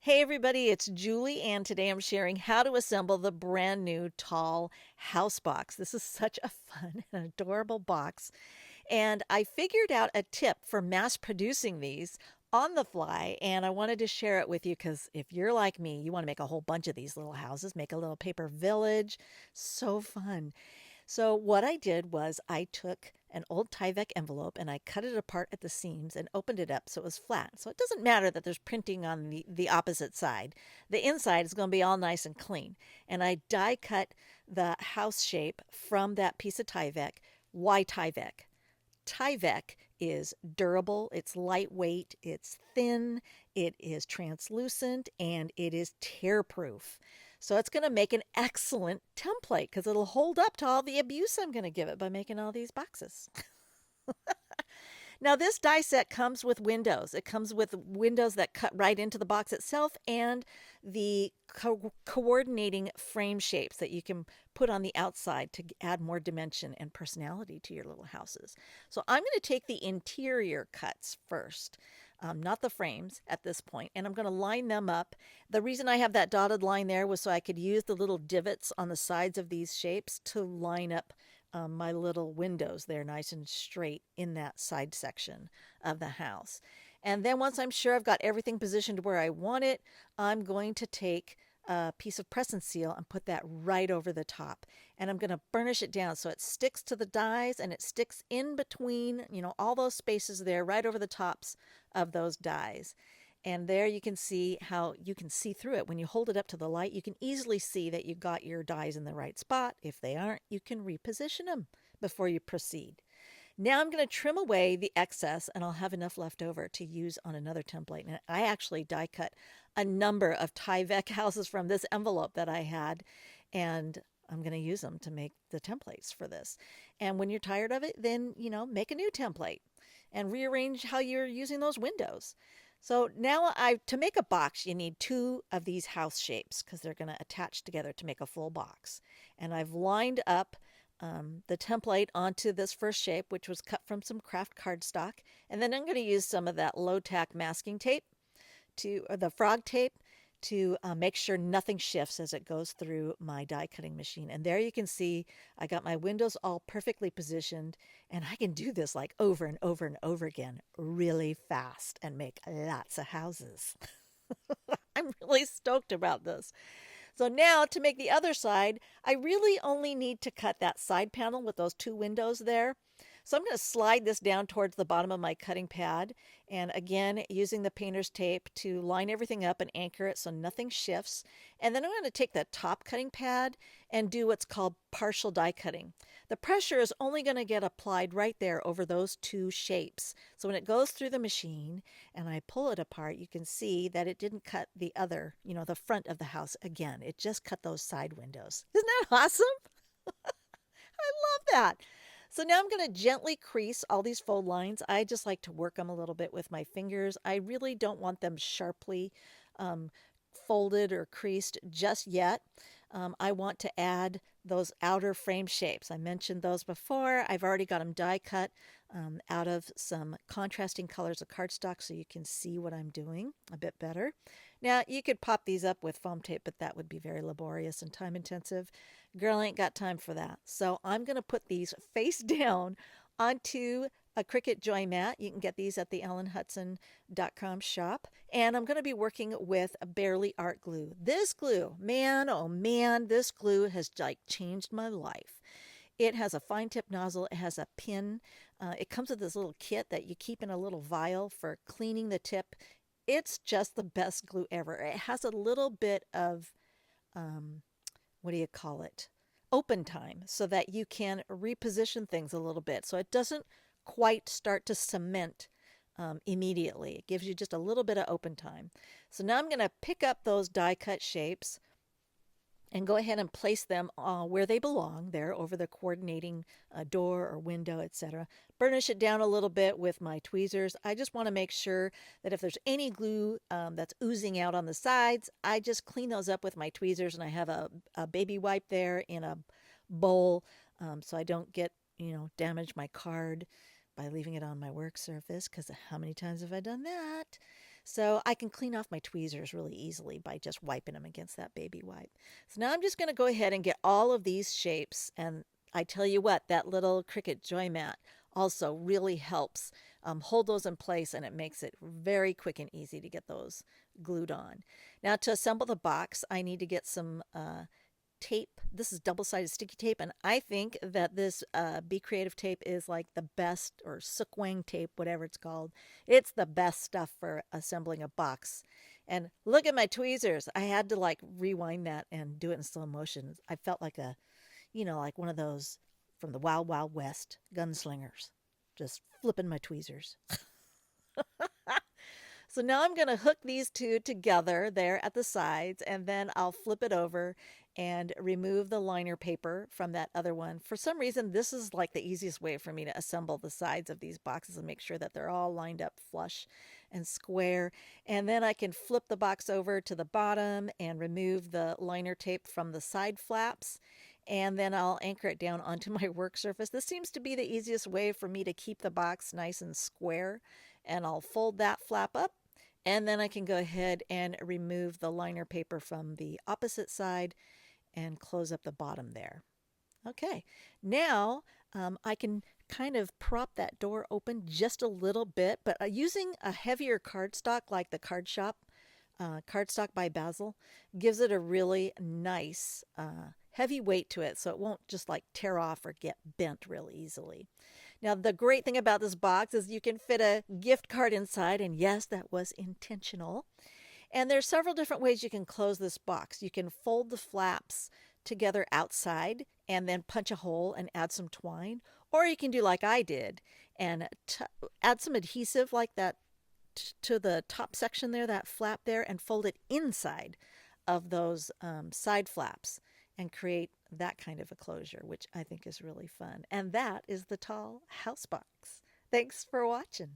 Hey everybody, it's Julie, and today I'm sharing how to assemble the brand new tall house box. This is such a fun and adorable box, and I figured out a tip for mass producing these on the fly, and I wanted to share it with you because if you're like me, you want to make a whole bunch of these little houses, make a little paper village. So fun. So what I did was I took an old Tyvek envelope and I cut it apart at the seams and opened it up so it was flat. So it doesn't matter that there's printing on the opposite side. The inside is going to be all nice and clean. And I die cut the house shape from that piece of Tyvek. Why Tyvek? Tyvek is durable, it's lightweight, it's thin, it is translucent, and it is tear proof. So it's going to make an excellent template because it'll hold up to all the abuse I'm going to give it by making all these boxes. Now, this die set comes with windows. It comes with windows that cut right into the box itself and the coordinating frame shapes that you can put on the outside to add more dimension and personality to your little houses. So I'm going to take the interior cuts first. Not the frames at this point, and I'm going to line them up. The reason I have that dotted line there was so I could use the little divots on the sides of these shapes to line up my little windows there nice and straight in that side section of the house. And then once I'm sure I've got everything positioned where I want it, I'm going to take a piece of press and seal and put that right over the top. And I'm going to burnish it down so it sticks to the dies and it sticks in between, all those spaces there right over the tops of those dies. And there you can see how you can see through it. When you hold it up to the light, you can easily see that you got your dies in the right spot. If they aren't, you can reposition them before you proceed. Now I'm going to trim away the excess and I'll have enough left over to use on another template. And I actually die cut a number of Tyvek houses from this envelope that I had, and I'm going to use them to make the templates for this. And when you're tired of it, then, make a new template and rearrange how you're using those windows. So now to make a box, you need two of these house shapes because they're going to attach together to make a full box. And I've lined up the template onto this first shape, which was cut from some craft cardstock. And then I'm going to use some of that low tack masking tape or the frog tape to make sure nothing shifts as it goes through my die cutting machine. And there you can see I got my windows all perfectly positioned, and I can do this like over and over and over again really fast and make lots of houses. I'm really stoked about this. So now to make the other side, I really only need to cut that side panel with those two windows there. So I'm going to slide this down towards the bottom of my cutting pad. And again, using the painter's tape to line everything up and anchor it so nothing shifts. And then I'm going to take the top cutting pad and do what's called partial die cutting. The pressure is only going to get applied right there over those two shapes. So when it goes through the machine and I pull it apart, you can see that it didn't cut the other, the front of the house again. It just cut those side windows. Isn't that awesome? I love that. So now I'm going to gently crease all these fold lines. I just like to work them a little bit with my fingers. I really don't want them sharply um, folded or creased just yet. I want to add those outer frame shapes. I mentioned those before. I've already got them die cut out of some contrasting colors of cardstock so you can see what I'm doing a bit better. Now, you could pop these up with foam tape, but that would be very laborious and time intensive. Girl ain't got time for that. So I'm going to put these face down onto a Cricut joy mat. You can get these at the ellenhudson.com shop. And I'm going to be working with a Barely Art glue. This glue, man, oh man, this glue has like changed my life. It has a fine tip nozzle. It has a pin. It comes with this little kit that you keep in a little vial for cleaning the tip. It's just the best glue ever. It has a little bit of, what do you call it? Open time so that you can reposition things a little bit. So it doesn't quite start to cement immediately. It gives you just a little bit of open time. So now I'm going to pick up those die cut shapes and go ahead and place them where they belong, there over the coordinating door or window, etc. Burnish it down a little bit with my tweezers. I just want to make sure that if there's any glue that's oozing out on the sides, I just clean those up with my tweezers, and I have a baby wipe there in a bowl so I don't get, damage my card by leaving it on my work surface, because how many times have I done that? So I can clean off my tweezers really easily by just wiping them against that baby wipe. So now I'm just going to go ahead and get all of these shapes. And I tell you what, that little Cricut joy mat also really helps hold those in place, and it makes it very quick and easy to get those glued on. Now to assemble the box, I need to get some tape. This is double-sided sticky tape, and I think that this Be Creative tape is like the best, or Sookwang tape, whatever it's called. It's the best stuff for assembling a box. And look at my tweezers. I had to like rewind that and do it in slow motion. I felt like like one of those from the Wild Wild West gunslingers, just flipping my tweezers. So now I'm going to hook these two together there at the sides, and then I'll flip it over and remove the liner paper from that other one. For some reason, this is like the easiest way for me to assemble the sides of these boxes and make sure that they're all lined up flush and square. And then I can flip the box over to the bottom and remove the liner tape from the side flaps. And then I'll anchor it down onto my work surface. This seems to be the easiest way for me to keep the box nice and square. And I'll fold that flap up, and then I can go ahead and remove the liner paper from the opposite side and close up the bottom there. Okay, now I can kind of prop that door open just a little bit, but using a heavier cardstock like the cardstock by Basil gives it a really nice heavy weight to it, so it won't just like tear off or get bent real easily. Now, the great thing about this box is you can fit a gift card inside, and yes, that was intentional. And there's several different ways you can close this box. You can fold the flaps together outside and then punch a hole and add some twine, or you can do like I did and add some adhesive like that to the top section there, that flap there, and fold it inside of those side flaps and create that kind of a closure, which I think is really fun. And that is the tall house box. Thanks for watching.